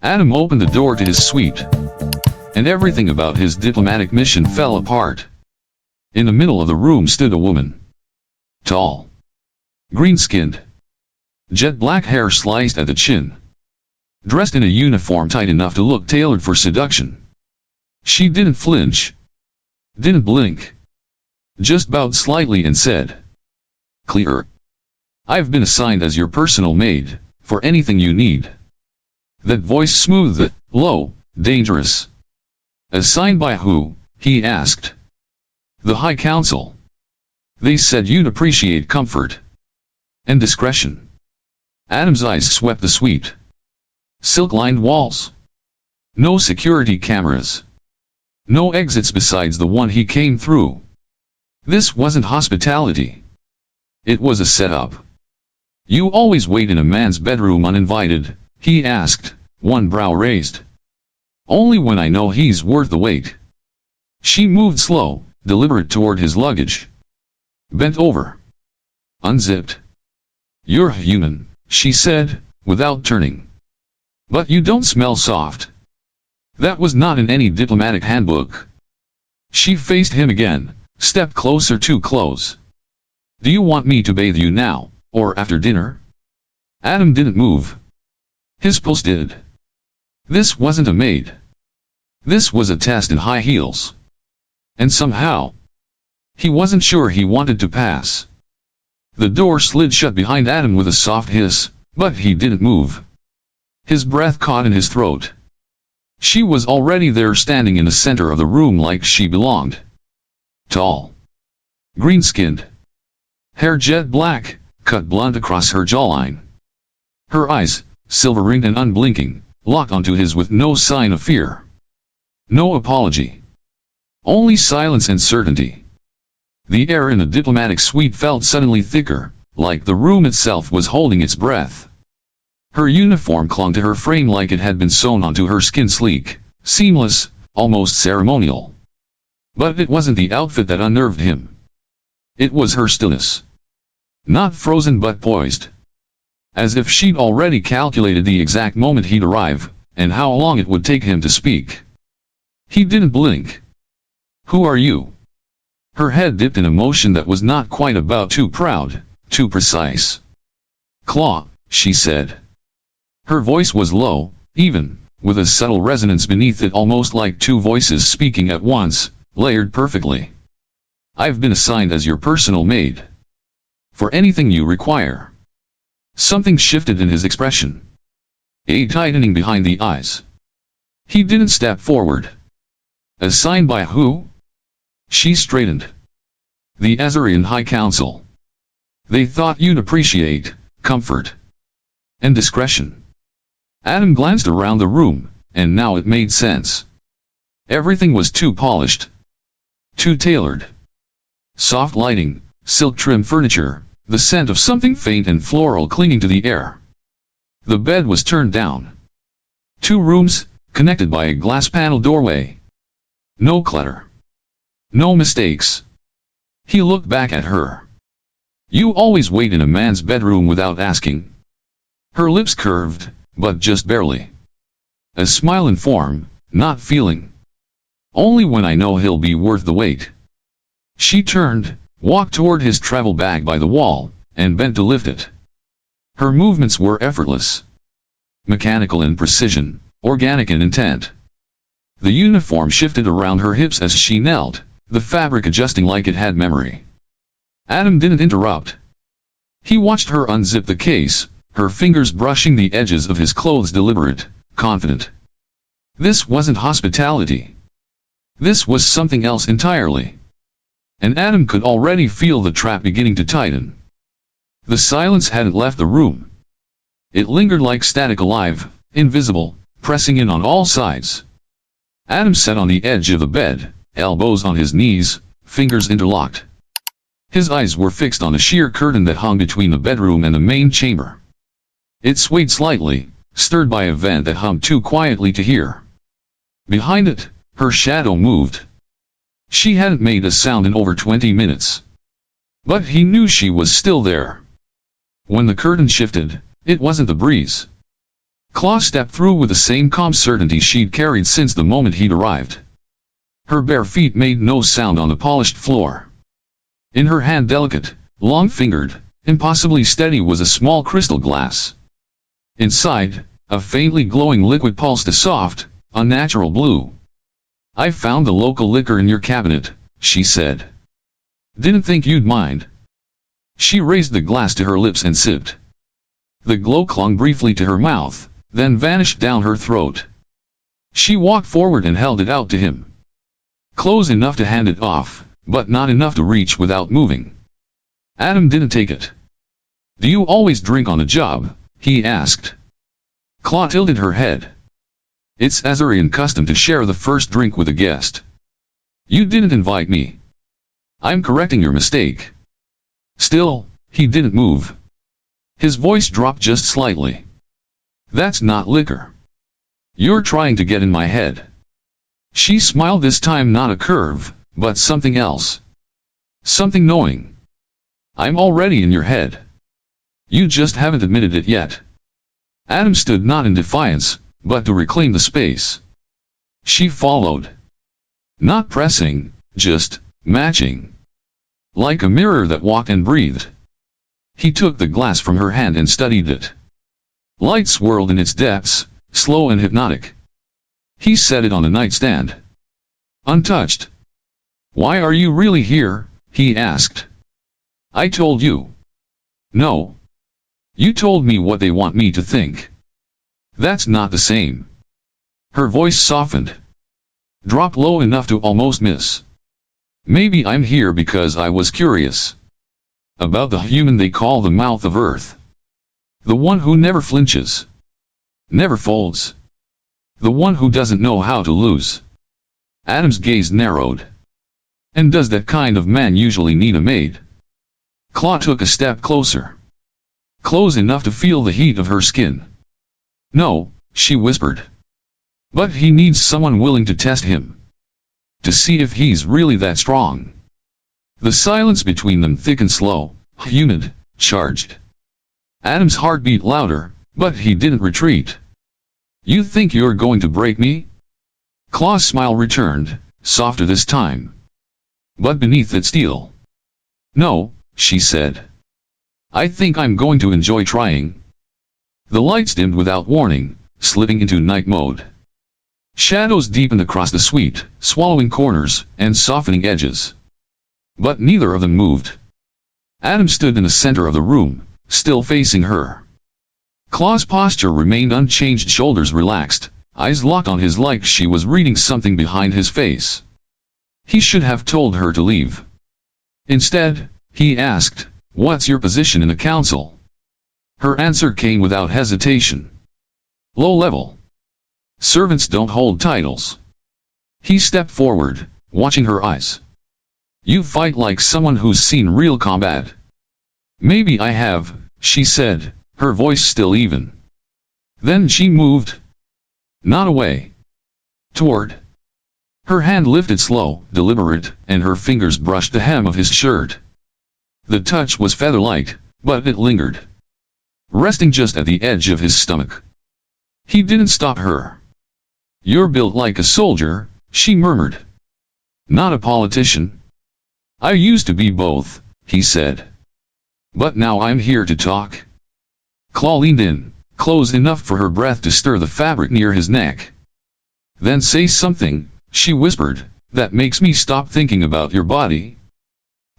Adam opened the door to his suite, and everything about his diplomatic mission fell apart. In the middle of the room stood a woman. Tall, green-skinned, jet black hair sliced at the chin, dressed in a uniform tight enough to look tailored for seduction. She didn't flinch, didn't blink, just bowed slightly and said, "Clear. I've been assigned as your personal maid, for anything you need." That voice smooth, low, dangerous. "Assigned by who?" he asked. "The High Council. They said you'd appreciate comfort and discretion." Adam's eyes swept the suite. Silk-lined walls. No security cameras. No exits besides the one he came through. This wasn't hospitality. It was a setup. "You always wait in a man's bedroom uninvited?" he asked, one brow raised. "Only when I know he's worth the wait." She moved slow, deliberate toward his luggage. Bent over. Unzipped. "You're human," she said, without turning. "But you don't smell soft." That was not in any diplomatic handbook. She faced him again, stepped closer, too close. "Do you want me to bathe you now, or after dinner?" Adam didn't move. His pulse did. This wasn't a maid. This was a test in high heels. And somehow, he wasn't sure he wanted to pass. The door slid shut behind Adam with a soft hiss, but he didn't move. His breath caught in his throat. She was already there, standing in the center of the room like she belonged. Tall. Green-skinned. Hair jet black, cut blunt across her jawline. Her eyes, silver-ringed and unblinking, locked onto his with no sign of fear. No apology. Only silence and certainty. The air in the diplomatic suite felt suddenly thicker, like the room itself was holding its breath. Her uniform clung to her frame like it had been sewn onto her skin, sleek, seamless, almost ceremonial. But it wasn't the outfit that unnerved him. It was her stillness. Not frozen but poised. As if she'd already calculated the exact moment he'd arrive, and how long it would take him to speak. He didn't blink. "Who are you?" Her head dipped in a motion that was not quite about too proud, too precise. "Claw," she said. Her voice was low, even, with a subtle resonance beneath it, almost like two voices speaking at once, layered perfectly. "I've been assigned as your personal maid. For anything you require." Something shifted in his expression. A tightening behind the eyes. He didn't step forward. "Assigned by who?" She straightened. "The Azerion High Council. They thought you'd appreciate comfort and discretion." Adam glanced around the room, and now it made sense. Everything was too polished. Too tailored. Soft lighting, silk-trimmed furniture, the scent of something faint and floral clinging to the air. The bed was turned down. 2 rooms, connected by a glass panel doorway. No clutter. No mistakes. He looked back at her. "You always wait in a man's bedroom without asking." Her lips curved, but just barely. A smile in form, not feeling. "Only when I know he'll be worth the wait." She turned, walked toward his travel bag by the wall, and bent to lift it. Her movements were effortless. Mechanical in precision, organic in intent. The uniform shifted around her hips as she knelt, the fabric adjusting like it had memory. Adam didn't interrupt. He watched her unzip the case, her fingers brushing the edges of his clothes, deliberate, confident. This wasn't hospitality. This was something else entirely. And Adam could already feel the trap beginning to tighten. The silence hadn't left the room. It lingered like static, alive, invisible, pressing in on all sides. Adam sat on the edge of the bed, elbows on his knees, fingers interlocked. His eyes were fixed on the sheer curtain that hung between the bedroom and the main chamber. It swayed slightly, stirred by a vent that hummed too quietly to hear. Behind it, her shadow moved. She hadn't made a sound in over 20 minutes. But he knew she was still there. When the curtain shifted, it wasn't the breeze. Claw stepped through with the same calm certainty she'd carried since the moment he'd arrived. Her bare feet made no sound on the polished floor. In her hand, delicate, long-fingered, impossibly steady, was a small crystal glass. Inside, a faintly glowing liquid pulsed a soft, unnatural blue. "I found the local liquor in your cabinet," she said. "Didn't think you'd mind." She raised the glass to her lips and sipped. The glow clung briefly to her mouth, then vanished down her throat. She walked forward and held it out to him. Close enough to hand it off, but not enough to reach without moving. Adam didn't take it. "Do you always drink on the job?" he asked. Claw tilted her head. "It's Azerion custom to share the first drink with a guest. You didn't invite me. I'm correcting your mistake." Still, he didn't move. His voice dropped just slightly. "That's not liquor. You're trying to get in my head." She smiled, this time not a curve, but something else. Something knowing. "I'm already in your head. You just haven't admitted it yet." Adam stood not in defiance, but to reclaim the space. She followed. Not pressing, just matching. Like a mirror that walked and breathed. He took the glass from her hand and studied it. Light swirled in its depths, slow and hypnotic. He set it on the nightstand. Untouched. "Why are you really here?" he asked. "I told you." "No. You told me what they want me to think." "That's not the same." Her voice softened. Dropped low enough to almost miss. "Maybe I'm here because I was curious. About the human they call the mouth of Earth. The one who never flinches. Never folds. The one who doesn't know how to lose." Adam's gaze narrowed. "And does that kind of man usually need a maid?" Claw took a step closer. Close enough to feel the heat of her skin. "No," she whispered. "But he needs someone willing to test him. To see if he's really that strong." The silence between them thick and slow, humid, charged. Adam's heart beat louder, but he didn't retreat. "You think you're going to break me?" Claw's smile returned, softer this time. But beneath it steel. "No," she said. "I think I'm going to enjoy trying." The lights dimmed without warning, slipping into night mode. Shadows deepened across the suite, swallowing corners and softening edges. But neither of them moved. Adam stood in the center of the room, still facing her. Claw's posture remained unchanged, shoulders relaxed, eyes locked on his like she was reading something behind his face. He should have told her to leave. Instead, he asked, "What's your position in the council?" Her answer came without hesitation. "Low level. Servants don't hold titles." He stepped forward, watching her eyes. "You fight like someone who's seen real combat." "Maybe I have," she said, her voice still even. Then she moved. Not away. Toward. Her hand lifted slow, deliberate, and her fingers brushed the hem of his shirt. The touch was feather-light, but it lingered. Resting just at the edge of his stomach. He didn't stop her. "You're built like a soldier," she murmured. "Not a politician." "I used to be both," he said. "But now I'm here to talk." Claw leaned in, close enough for her breath to stir the fabric near his neck. "Then say something," she whispered, "that makes me stop thinking about your body."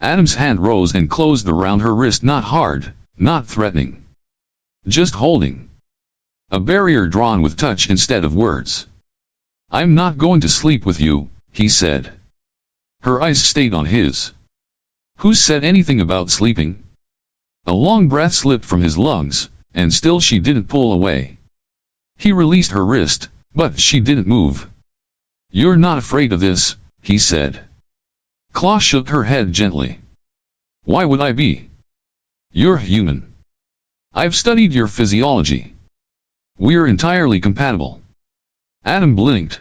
Adam's hand rose and closed around her wrist, not hard, not threatening. Just holding. A barrier drawn with touch instead of words. "I'm not going to sleep with you," he said. Her eyes stayed on his. "Who said anything about sleeping?" A long breath slipped from his lungs, and still she didn't pull away. He released her wrist, but she didn't move. "You're not afraid of this," he said. Claw shook her head gently. "Why would I be? You're human. I've studied your physiology. We're entirely compatible." Adam blinked.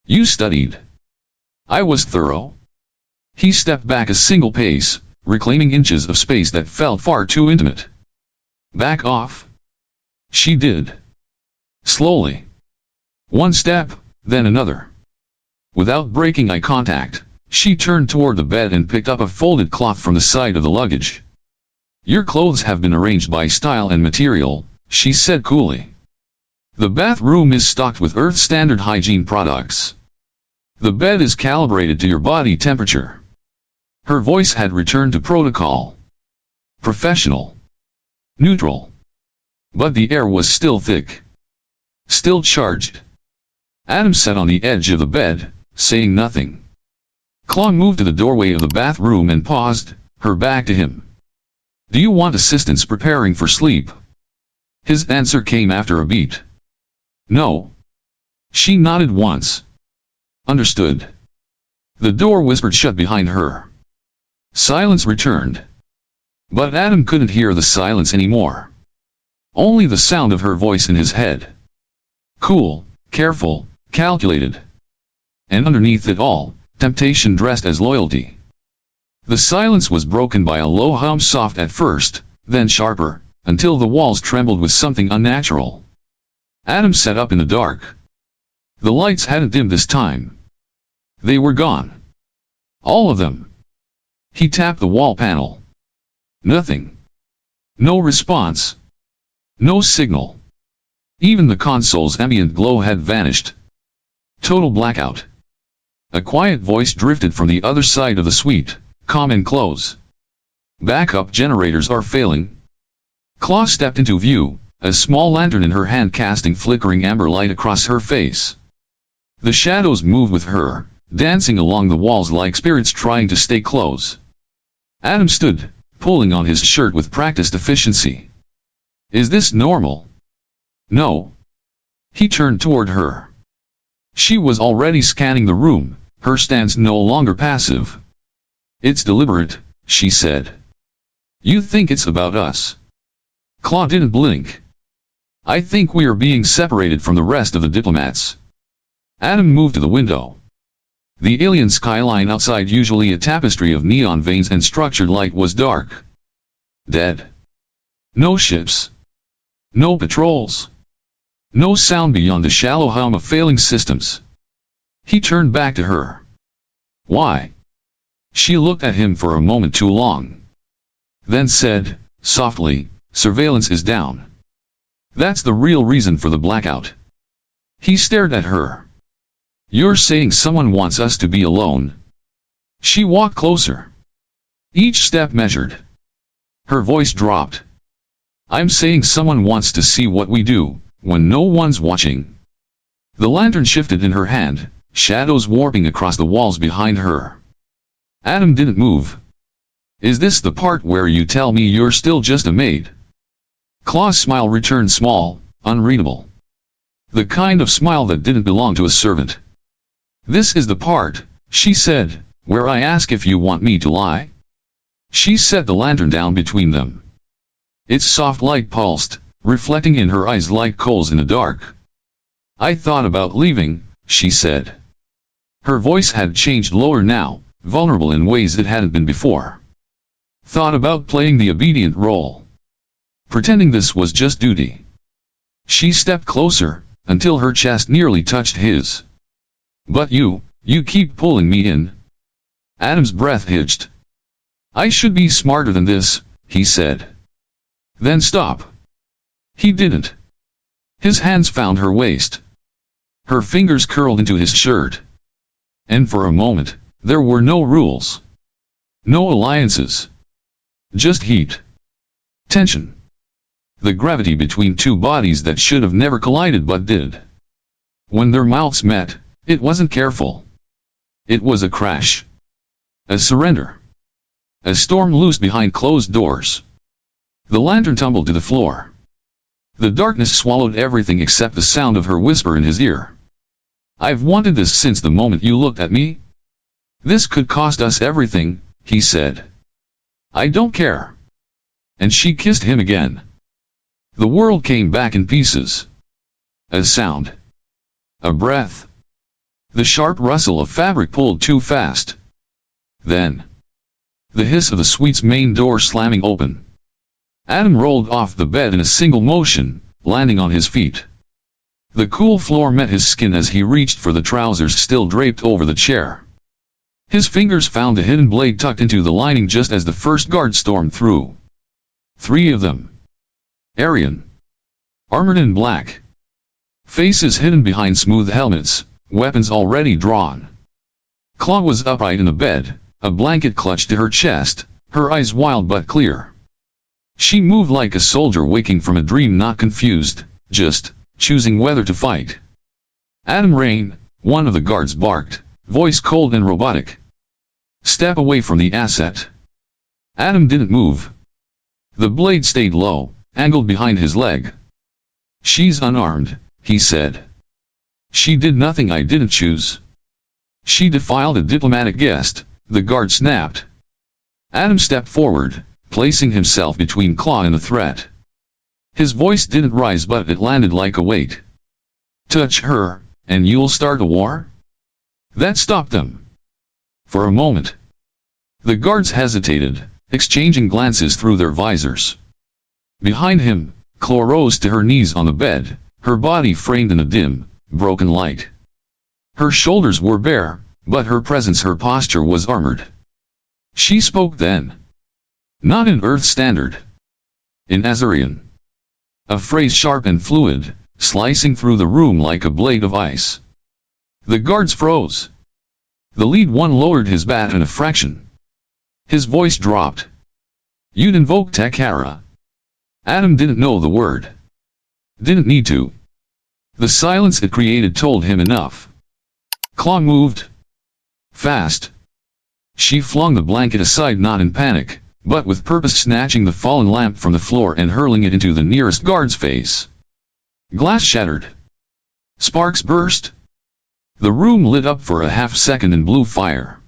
"You studied?" "I was thorough." He stepped back a single pace, reclaiming inches of space that felt far too intimate. "Back off." She did. Slowly. One step, then another. Without breaking eye contact, she turned toward the bed and picked up a folded cloth from the side of the luggage. Your clothes have been arranged by style and material, she said coolly. The bathroom is stocked with Earth-standard hygiene products. The bed is calibrated to your body temperature. Her voice had returned to protocol. Professional. Neutral. But the air was still thick. Still charged. Adam sat on the edge of the bed, saying nothing. Claw moved to the doorway of the bathroom and paused, her back to him. Do you want assistance preparing for sleep? His answer came after a beat. No. She nodded once. Understood. The door whispered shut behind her. Silence returned. But Adam couldn't hear the silence anymore. Only the sound of her voice in his head. Cool, careful, calculated. And underneath it all, temptation dressed as loyalty. The silence was broken by a low hum, soft at first, then sharper, until the walls trembled with something unnatural. Adam sat up in the dark. The lights hadn't dimmed this time. They were gone. All of them. He tapped the wall panel. Nothing. No response. No signal. Even the console's ambient glow had vanished. Total blackout. A quiet voice drifted from the other side of the suite, calm and close. Backup generators are failing. Claw stepped into view, a small lantern in her hand casting flickering amber light across her face. The shadows moved with her, dancing along the walls like spirits trying to stay close. Adam stood, pulling on his shirt with practiced efficiency. Is this normal? No. He turned toward her. She was already scanning the room, her stance no longer passive. It's deliberate, she said. You think it's about us? Claw didn't blink. I think we are being separated from the rest of the diplomats. Adam moved to the window. The alien skyline outside, usually a tapestry of neon veins and structured light, was dark. Dead. No ships. No patrols. No sound beyond the shallow hum of failing systems. He turned back to her. Why? She looked at him for a moment too long. Then said, softly, surveillance is down. That's the real reason for the blackout. He stared at her. You're saying someone wants us to be alone? She walked closer. Each step measured. Her voice dropped. I'm saying someone wants to see what we do, when no one's watching. The lantern shifted in her hand, shadows warping across the walls behind her. Adam didn't move. Is this the part where you tell me you're still just a maid? Claw's smile returned, small, unreadable. The kind of smile that didn't belong to a servant. This is the part, she said, where I ask if you want me to lie. She set the lantern down between them. Its soft light pulsed, reflecting in her eyes like coals in the dark. I thought about leaving, she said. Her voice had changed, lower now, vulnerable in ways it hadn't been before. Thought about playing the obedient role. Pretending this was just duty. She stepped closer, until her chest nearly touched his. But you keep pulling me in. Adam's breath hitched. I should be smarter than this, he said. Then stop. He didn't. His hands found her waist. Her fingers curled into his shirt. And for a moment, there were no rules. No alliances. Just heat. Tension. The gravity between two bodies that should have never collided but did. When their mouths met, it wasn't careful. It was a crash. A surrender. A storm loosed behind closed doors. The lantern tumbled to the floor. The darkness swallowed everything except the sound of her whisper in his ear. I've wanted this since the moment you looked at me. This could cost us everything, he said. I don't care. And she kissed him again. The world came back in pieces. A sound. A breath. The sharp rustle of fabric pulled too fast. Then, the hiss of the suite's main door slamming open. Adam rolled off the bed in a single motion, landing on his feet. The cool floor met his skin as he reached for the trousers still draped over the chair. His fingers found the hidden blade tucked into the lining just as the first guard stormed through. 3 of them. Azerion. Armored in black. Faces hidden behind smooth helmets, weapons already drawn. Claw was upright in the bed, a blanket clutched to her chest, her eyes wild but clear. She moved like a soldier waking from a dream, not confused, just choosing whether to fight. Adam Rain, one of the guards barked, voice cold and robotic. Step away from the asset. Adam didn't move. The blade stayed low, angled behind his leg. She's unarmed, he said. She did nothing I didn't choose. She defiled a diplomatic guest, the guard snapped. Adam stepped forward, placing himself between Claw and the threat. His voice didn't rise but it landed like a weight. Touch her, and you'll start a war? That stopped them. For a moment. The guards hesitated, exchanging glances through their visors. Behind him, Claw rose to her knees on the bed, her body framed in a dim, broken light. Her shoulders were bare, but her presence, her posture was armored. She spoke then. Not in Earth standard. In Azerion. A phrase sharp and fluid, slicing through the room like a blade of ice. The guards froze. The lead one lowered his baton a fraction. His voice dropped. You'd invoke Takara. Adam didn't know the word. Didn't need to. The silence it created told him enough. Claw moved. Fast. She flung the blanket aside, not in panic, but with purpose, snatching the fallen lamp from the floor and hurling it into the nearest guard's face. Glass shattered. Sparks burst. The room lit up for a half second in blue fire.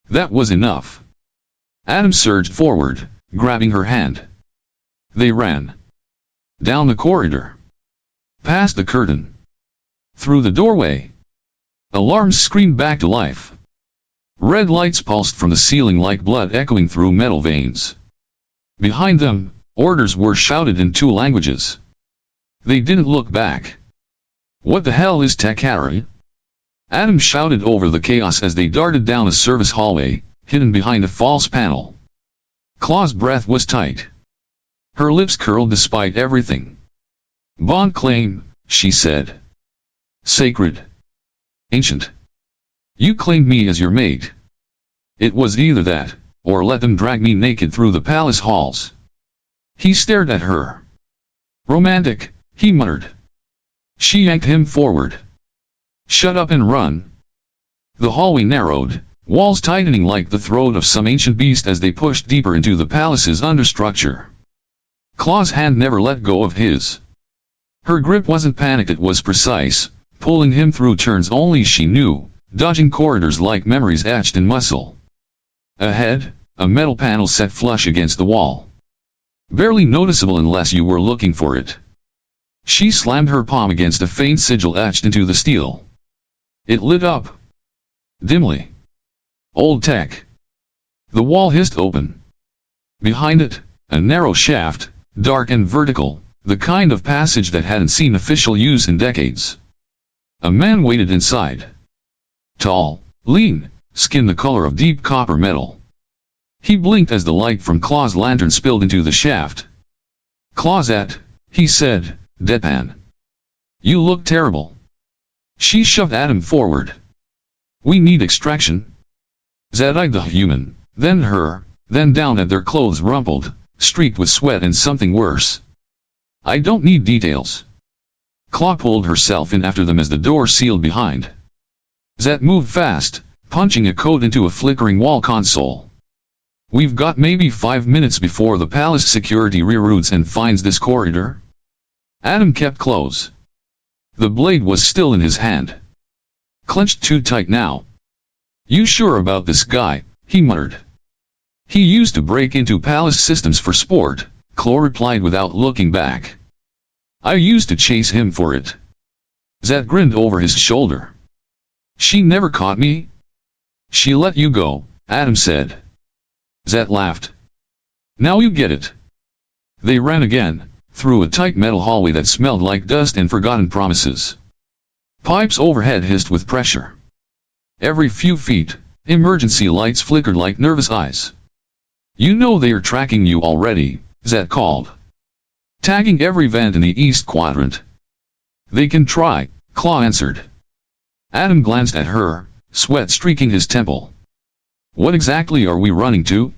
That was enough. Adam surged forward, grabbing her hand. They ran. Down the corridor. Past the curtain. Through the doorway. Alarms screamed back to life. Red lights pulsed from the ceiling like blood echoing through metal veins. Behind them, orders were shouted in 2 languages. They didn't look back. What the hell is Takara? Adam shouted over the chaos as they darted down a service hallway, hidden behind a false panel. Claw's breath was tight. Her lips curled despite everything. Bond claim, she said. Sacred. Ancient. You claimed me as your maid. It was either that, or let them drag me naked through the palace halls. He stared at her. Romantic, he muttered. She yanked him forward. Shut up and run. The hallway narrowed, walls tightening like the throat of some ancient beast as they pushed deeper into the palace's understructure. Claw's hand never let go of his. Her grip wasn't panicked, it was precise, pulling him through turns only she knew, dodging corridors like memories etched in muscle. Ahead, a metal panel set flush against the wall. Barely noticeable unless you were looking for it. She slammed her palm against a faint sigil etched into the steel. It lit up. Dimly. Old tech. The wall hissed open. Behind it, a narrow shaft, dark and vertical, the kind of passage that hadn't seen official use in decades. A man waited inside. Tall, lean, skin the color of deep copper metal. He blinked as the light from Claw's lantern spilled into the shaft. Closet, he said, deadpan. You look terrible. She shoved Adam forward. We need extraction. Zed eyed the human, then her, then down at their clothes rumpled, streaked with sweat and something worse. I don't need details. Claw pulled herself in after them as the door sealed behind. Zed moved fast, punching a code into a flickering wall console. We've got maybe 5 minutes before the palace security reroutes and finds this corridor. Adam kept close. The blade was still in his hand. Clenched too tight now. You sure about this guy? He muttered. He used to break into palace systems for sport, Claw replied without looking back. I used to chase him for it. Zed grinned over his shoulder. She never caught me? She let you go, Adam said. Zed laughed. Now you get it. They ran again, through a tight metal hallway that smelled like dust and forgotten promises. Pipes overhead hissed with pressure. Every few feet, emergency lights flickered like nervous eyes. "You know they are tracking you already," Zed called. "Tagging every vent in the east quadrant." "They can try," Claw answered. Adam glanced at her, sweat streaking his temple. "What exactly are we running to?"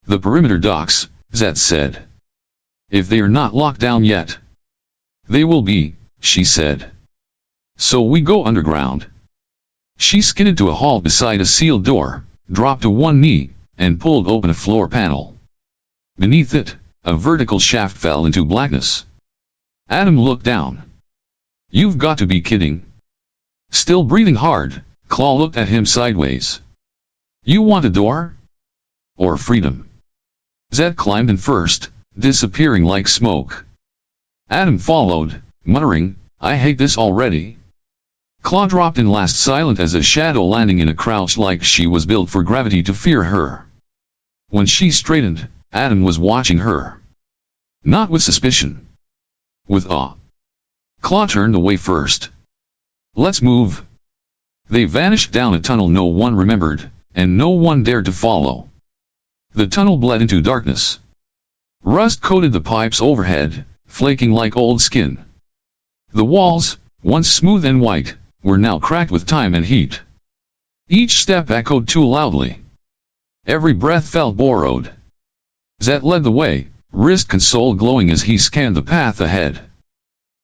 "The perimeter docks," Zed said. "If they are not locked down yet." "They will be," she said. "So we go underground." She skidded to a halt beside a sealed door, dropped to one knee, and pulled open a floor panel. Beneath it, a vertical shaft fell into blackness. Adam looked down. "You've got to be kidding." Still breathing hard, Claw looked at him sideways. "You want a door? Or freedom?" Zed climbed in first, disappearing like smoke. Adam followed, muttering, "I hate this already." Claw dropped in last, silent as a shadow landing in a crouch, like she was built for gravity to fear her. When she straightened, Adam was watching her. Not with suspicion. With awe. Claw turned away first. "Let's move." They vanished down a tunnel no one remembered, and no one dared to follow. The tunnel bled into darkness. Rust coated the pipes overhead, flaking like old skin. The walls, once smooth and white, were now cracked with time and heat. Each step echoed too loudly. Every breath felt borrowed. Zed led the way, wrist console glowing as he scanned the path ahead.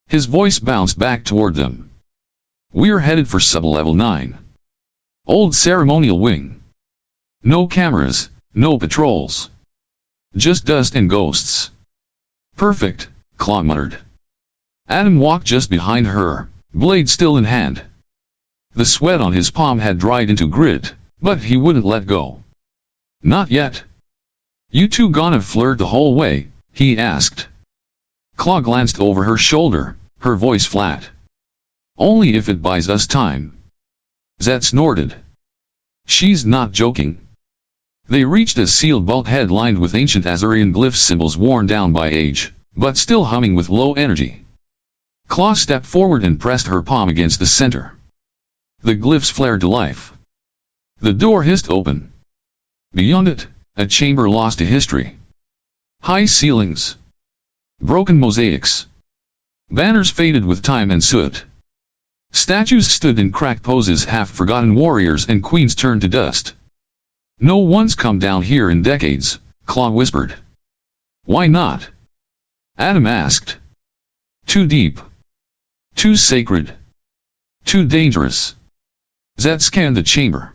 His voice bounced back toward them. "We're headed for sub-level 9. Old ceremonial wing. No cameras, no patrols. Just dust and ghosts." "Perfect," Claw muttered. Adam walked just behind her, blade still in hand. The sweat on his palm had dried into grit, but he wouldn't let go. "Not yet." "You two gonna flirt the whole way?" he asked. Claw glanced over her shoulder, her voice flat. "Only if it buys us time." Zed snorted. "She's not joking." They reached a sealed bulkhead lined with ancient Azerion glyph symbols worn down by age, but still humming with low energy. Claw stepped forward and pressed her palm against the center. The glyphs flared to life. The door hissed open. Beyond it, a chamber lost to history. High ceilings. Broken mosaics. Banners faded with time and soot. Statues stood in cracked poses, half-forgotten warriors and queens turned to dust. "No one's come down here in decades," Claw whispered. "Why not?" Adam asked. "Too deep. Too sacred. Too dangerous." Zed scanned the chamber.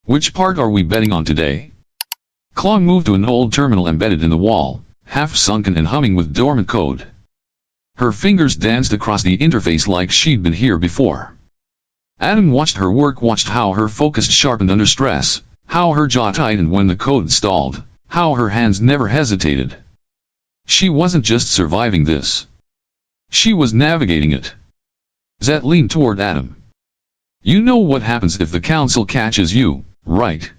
"Which part are we betting on today?" Claw moved to an old terminal embedded in the wall, half-sunken and humming with dormant code. Her fingers danced across the interface like she'd been here before. Adam watched her work, watched how her focus sharpened under stress, how her jaw tightened when the code stalled, how her hands never hesitated. She wasn't just surviving this. She was navigating it. Zed leaned toward Adam. "You know what happens if the council catches you, right?"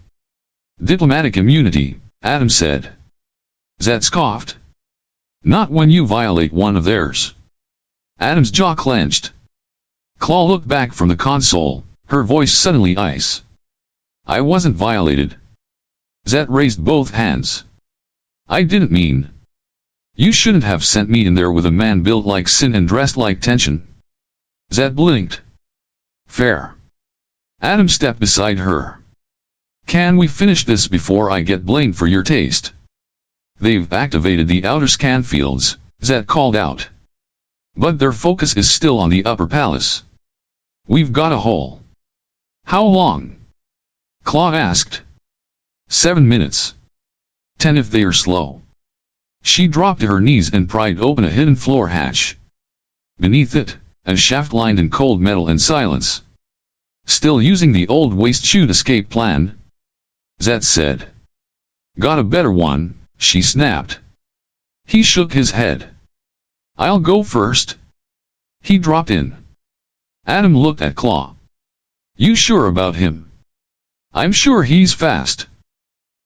"Diplomatic immunity," Adam said. Zed scoffed. "Not when you violate one of theirs." Adam's jaw clenched. Claw looked back from the console, her voice suddenly ice. "I wasn't violated." Zed raised both hands. "I didn't mean. You shouldn't have sent me in there with a man built like sin and dressed like tension." Zed blinked. "Fair." Adam stepped beside her. "Can we finish this before I get blamed for your taste?" "They've activated the outer scan fields," Zed called out. "But their focus is still on the upper palace. We've got a hole." "How long?" Claw asked. 7 minutes. 10 if they are slow." She dropped to her knees and pried open a hidden floor hatch. Beneath it, a shaft lined in cold metal and silence. "Still using the old waste chute escape plan?" Zed said. "Got a better one," she snapped. He shook his head. "I'll go first." He dropped in. Adam looked at Claw. "You sure about him?" "I'm sure he's fast."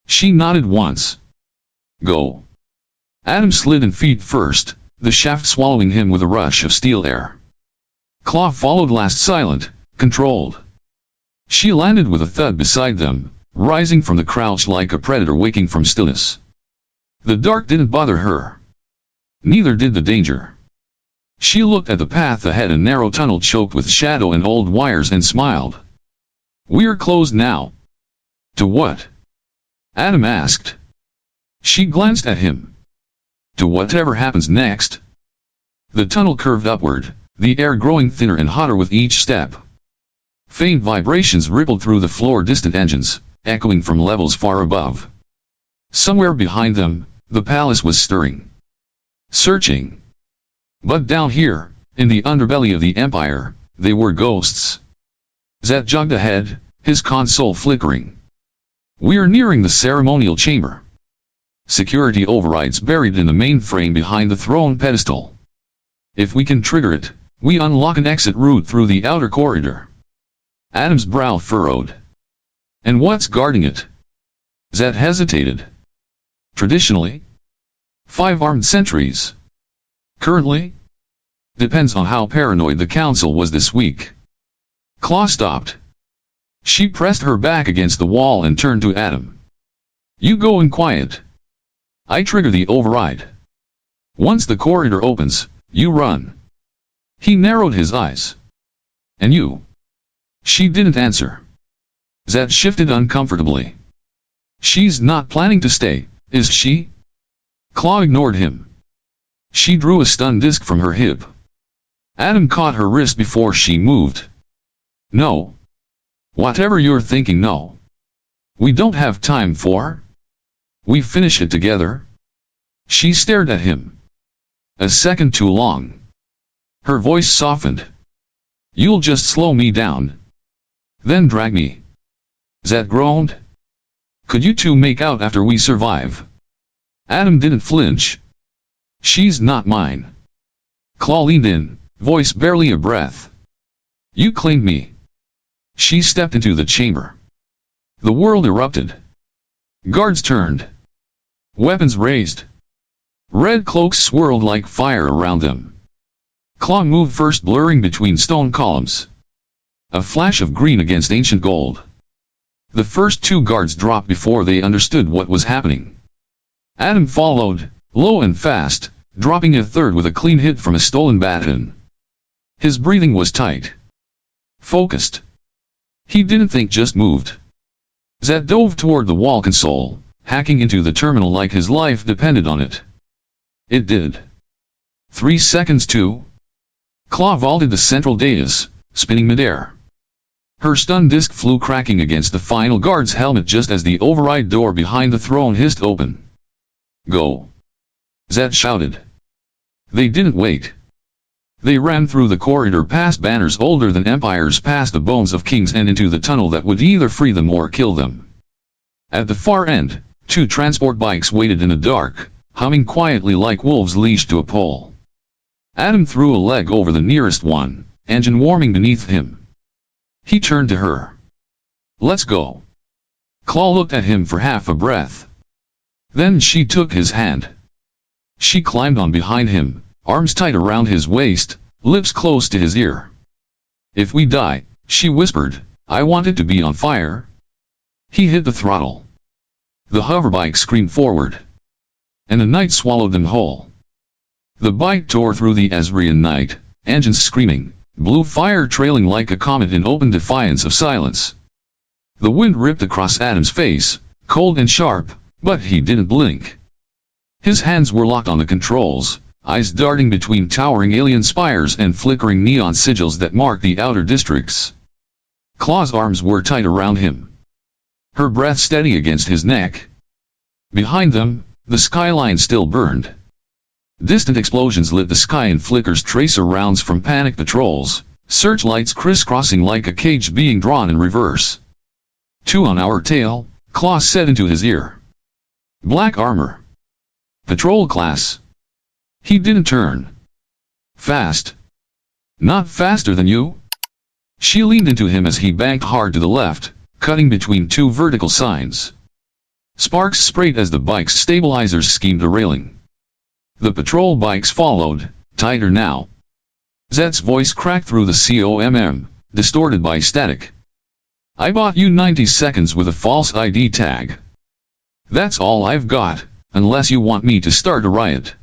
She nodded once. "Go." Adam slid in feet first, the shaft swallowing him with a rush of steel air. Claw followed last, silent, controlled. She landed with a thud beside them, rising from the crouch like a predator waking from stillness. The dark didn't bother her. Neither did the danger. She looked at the path ahead, a narrow tunnel choked with shadow and old wires, and smiled. "We're closed now." "To what?" Adam asked. She glanced at him. "To whatever happens next." The tunnel curved upward, the air growing thinner and hotter with each step. Faint vibrations rippled through the floor, distant engines, echoing from levels far above. Somewhere behind them, the palace was stirring. Searching. But down here, in the underbelly of the Empire, they were ghosts. Zed jogged ahead, his console flickering. "We're nearing the ceremonial chamber. Security overrides buried in the mainframe behind the throne pedestal. If we can trigger it, we unlock an exit route through the outer corridor." Adam's brow furrowed. "And what's guarding it?" Zed hesitated. "Traditionally, 5 armed sentries. Currently? Depends on how paranoid the council was this week." Claw stopped. She pressed her back against the wall and turned to Adam. "You go in quiet. I trigger the override. Once the corridor opens, you run." He narrowed his eyes. "And you?" She didn't answer. Zed shifted uncomfortably. "She's not planning to stay, is she?" Claw ignored him. She drew a stun disc from her hip. Adam caught her wrist before she moved. "No. Whatever you're thinking, no. We don't have time for. We finish it together." She stared at him. "A second too long." Her voice softened. "You'll just slow me down. Then drag me." Zed groaned. "Could you two make out after we survive?" Adam didn't flinch. "She's not mine." Claw leaned in, voice barely a breath. "You claimed me." She stepped into the chamber. The world erupted. Guards turned. Weapons raised. Red cloaks swirled like fire around them. Claw moved first, blurring between stone columns. A flash of green against ancient gold. The first 2 guards dropped before they understood what was happening. Adam followed, low and fast, dropping a third with a clean hit from a stolen baton. His breathing was tight. Focused. He didn't think, just moved. Zed dove toward the wall console, hacking into the terminal like his life depended on it. It did. 3 seconds to. Claw vaulted the central dais, spinning midair. Her stun disc flew cracking against the final guard's helmet just as the override door behind the throne hissed open. "Go!" Zed shouted. They didn't wait. They ran through the corridor, past banners older than empires, past the bones of kings, and into the tunnel that would either free them or kill them. At the far end, 2 transport bikes waited in the dark, humming quietly like wolves leashed to a pole. Adam threw a leg over the nearest one, engine warming beneath him. He turned to her. "Let's go." Claw looked at him for half a breath. Then she took his hand. She climbed on behind him, arms tight around his waist, lips close to his ear. "If we die," she whispered, "I want it to be on fire." He hit the throttle. The hoverbike screamed forward. And the night swallowed them whole. The bike tore through the Azerion night, engines screaming, blue fire trailing like a comet in open defiance of silence. The wind ripped across Adam's face, cold and sharp, but he didn't blink. His hands were locked on the controls, eyes darting between towering alien spires and flickering neon sigils that marked the outer districts. Claw's arms were tight around him. Her breath steady against his neck. Behind them, the skyline still burned. Distant explosions lit the sky in flickers, tracer rounds from panic patrols, searchlights crisscrossing like a cage being drawn in reverse. "2 on our tail," Claw said into his ear. "Black armor. Patrol class." He didn't turn. "Fast." "Not faster than you." She leaned into him as he banked hard to the left, cutting between 2 vertical signs. Sparks sprayed as the bike's stabilizers schemed a railing. The patrol bikes followed, tighter now. Zet's voice cracked through the COMM, distorted by static. I bought you 90 seconds with a false ID tag. That's all I've got, unless you want me to start a riot.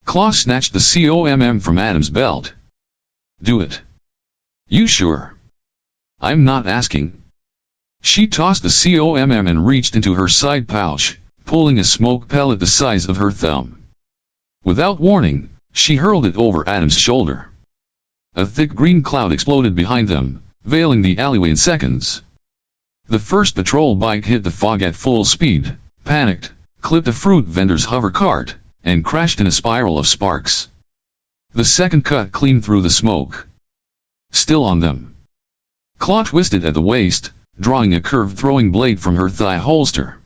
Claw snatched the COMM from Adam's belt. Do it. You sure? I'm not asking. She tossed the COMM and reached into her side pouch, pulling a smoke pellet the size of her thumb. Without warning, she hurled it over Adam's shoulder. A thick green cloud exploded behind them, veiling the alleyway in seconds. The first patrol bike hit the fog at full speed, panicked, clipped a fruit vendor's hover cart, and crashed in a spiral of sparks. The second cut clean through the smoke. Still on them. Claw twisted at the waist, drawing a curved throwing blade from her thigh holster.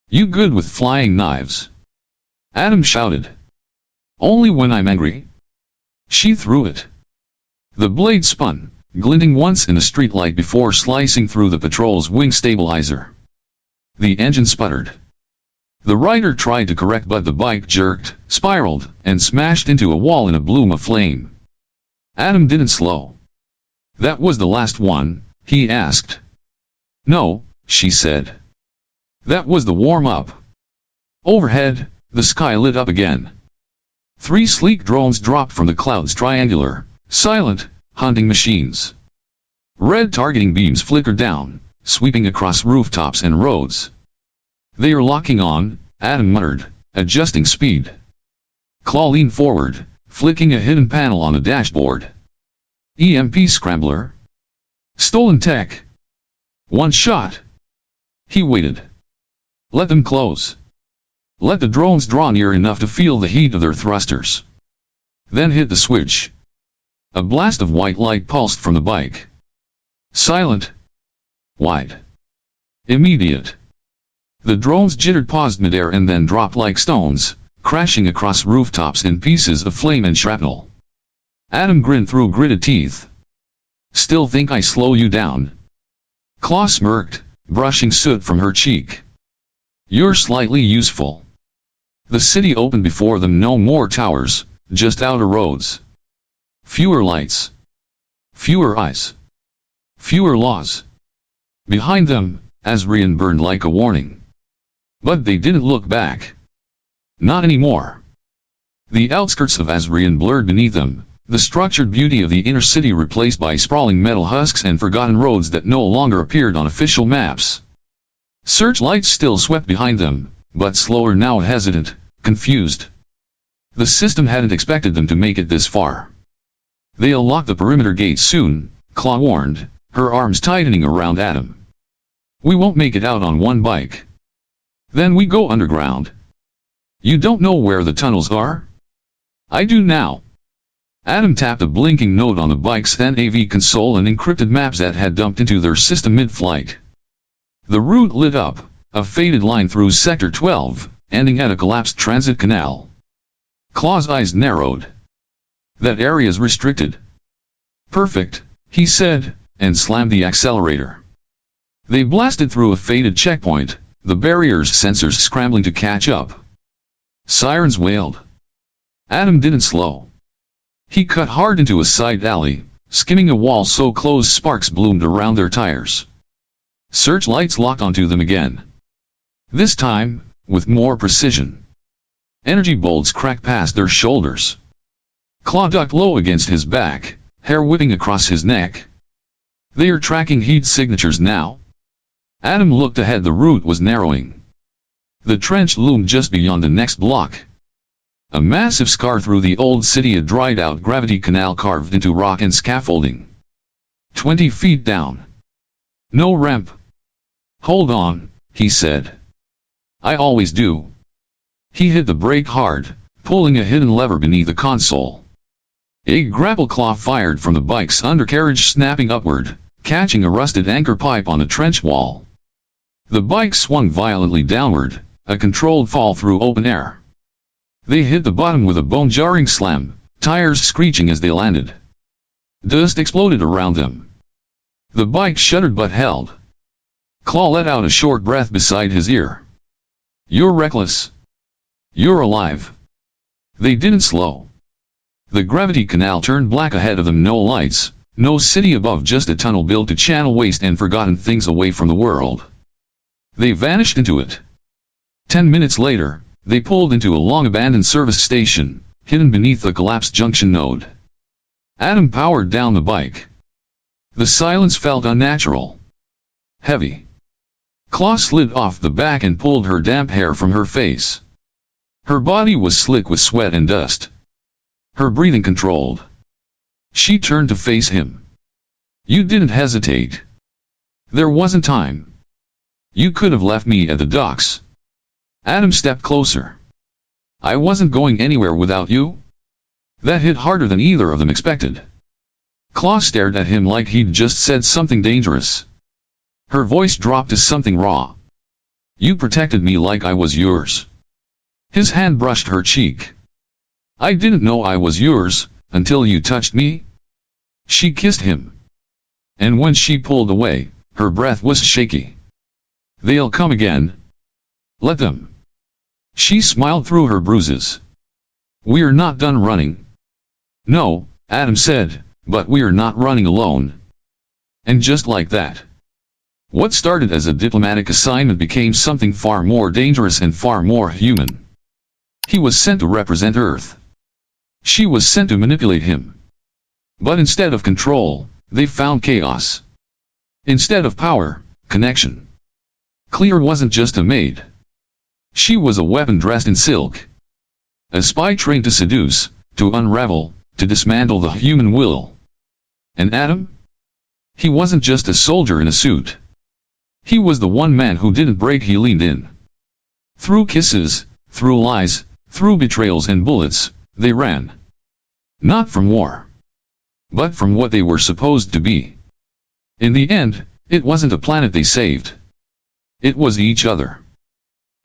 You good with flying knives? Adam shouted. Only when I'm angry. She threw it. The blade spun, glinting once in the streetlight before slicing through the patrol's wing stabilizer. The engine sputtered. The rider tried to correct, but the bike jerked, spiraled, and smashed into a wall in a bloom of flame. Adam didn't slow. That was the last one, he asked. No, she said. That was the warm-up. Overhead, the sky lit up again. 3 sleek drones dropped from the clouds, triangular, silent, hunting machines. Red targeting beams flickered down, sweeping across rooftops and roads. They are locking on, Adam muttered, adjusting speed. Claw leaned forward, flicking a hidden panel on the dashboard. EMP scrambler. Stolen tech. One shot. He waited. Let them close. Let the drones draw near enough to feel the heat of their thrusters. Then hit the switch. A blast of white light pulsed from the bike. Silent. Wide. Immediate. The drones jittered, paused midair, and then dropped like stones, crashing across rooftops in pieces of flame and shrapnel. Adam grinned through gritted teeth. Still think I slow you down? Claw smirked, brushing soot from her cheek. You're slightly useful. The city opened before them, no more towers, just outer roads. Fewer lights. Fewer eyes. Fewer laws. Behind them, Azerion burned like a warning. But they didn't look back. Not anymore. The outskirts of Azerion blurred beneath them, the structured beauty of the inner city replaced by sprawling metal husks and forgotten roads that no longer appeared on official maps. Searchlights still swept behind them, but slower now, hesitant, confused. The system hadn't expected them to make it this far. They'll lock the perimeter gate soon, Claw warned, her arms tightening around Adam. We won't make it out on one bike. Then we go underground. You don't know where the tunnels are? I do now. Adam tapped a blinking note on the bike's NAV console and encrypted maps that had dumped into their system mid-flight. The route lit up, a faded line through Sector 12, ending at a collapsed transit canal. Claw's eyes narrowed. That area's restricted. Perfect, he said, and slammed the accelerator. They blasted through a faded checkpoint, the barrier's sensors scrambling to catch up. Sirens wailed. Adam didn't slow. He cut hard into a side alley, skimming a wall so close sparks bloomed around their tires. Searchlights locked onto them again. This time, with more precision. Energy bolts cracked past their shoulders. Claw ducked low against his back, hair whipping across his neck. They are tracking heat signatures now. Adam looked ahead. The route was narrowing. The trench loomed just beyond the next block. A massive scar through the old city, a dried-out gravity canal carved into rock and scaffolding. 20 feet down. No ramp. Hold on, he said. I always do. He hit the brake hard, pulling a hidden lever beneath the console. A grapple claw fired from the bike's undercarriage, snapping upward, catching a rusted anchor pipe on the trench wall. The bike swung violently downward, a controlled fall through open air. They hit the bottom with a bone-jarring slam, tires screeching as they landed. Dust exploded around them. The bike shuddered but held. Claw let out a short breath beside his ear. You're reckless. You're alive. They didn't slow. The gravity canal turned black ahead of them. No lights, no city above, just a tunnel built to channel waste and forgotten things away from the world. They vanished into it. 10 minutes later, they pulled into a long-abandoned service station, hidden beneath a collapsed junction node. Adam powered down the bike. The silence felt unnatural. Heavy. Claw slid off the back and pulled her damp hair from her face. Her body was slick with sweat and dust. Her breathing controlled. She turned to face him. You didn't hesitate. There wasn't time. You could have left me at the docks. Adam stepped closer. I wasn't going anywhere without you. That hit harder than either of them expected. Claw stared at him like he'd just said something dangerous. Her voice dropped to something raw. You protected me like I was yours. His hand brushed her cheek. I didn't know I was yours, until you touched me. She kissed him. And when she pulled away, her breath was shaky. They'll come again. Let them. She smiled through her bruises. We're not done running. No, Adam said, but we're not running alone. And just like that, what started as a diplomatic assignment became something far more dangerous and far more human. He was sent to represent Earth. She was sent to manipulate him. But instead of control, they found chaos. Instead of power, connection. Clear wasn't just a maid. She was a weapon dressed in silk. A spy trained to seduce, to unravel, to dismantle the human will. And Adam? He wasn't just a soldier in a suit. He was the one man who didn't break. He leaned in. Through kisses, through lies, through betrayals and bullets, they ran. Not from war, but from what they were supposed to be. In the end, it wasn't a planet they saved. It was each other.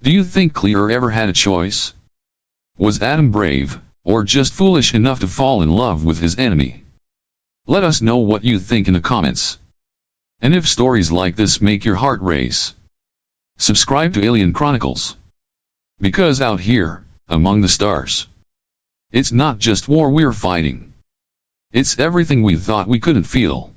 Do you think Clear ever had a choice? Was Adam brave, or just foolish enough to fall in love with his enemy? Let us know what you think in the comments. And if stories like this make your heart race, subscribe to Alien Chronicles. Because out here, among the stars, it's not just war we're fighting. It's everything we thought we couldn't feel.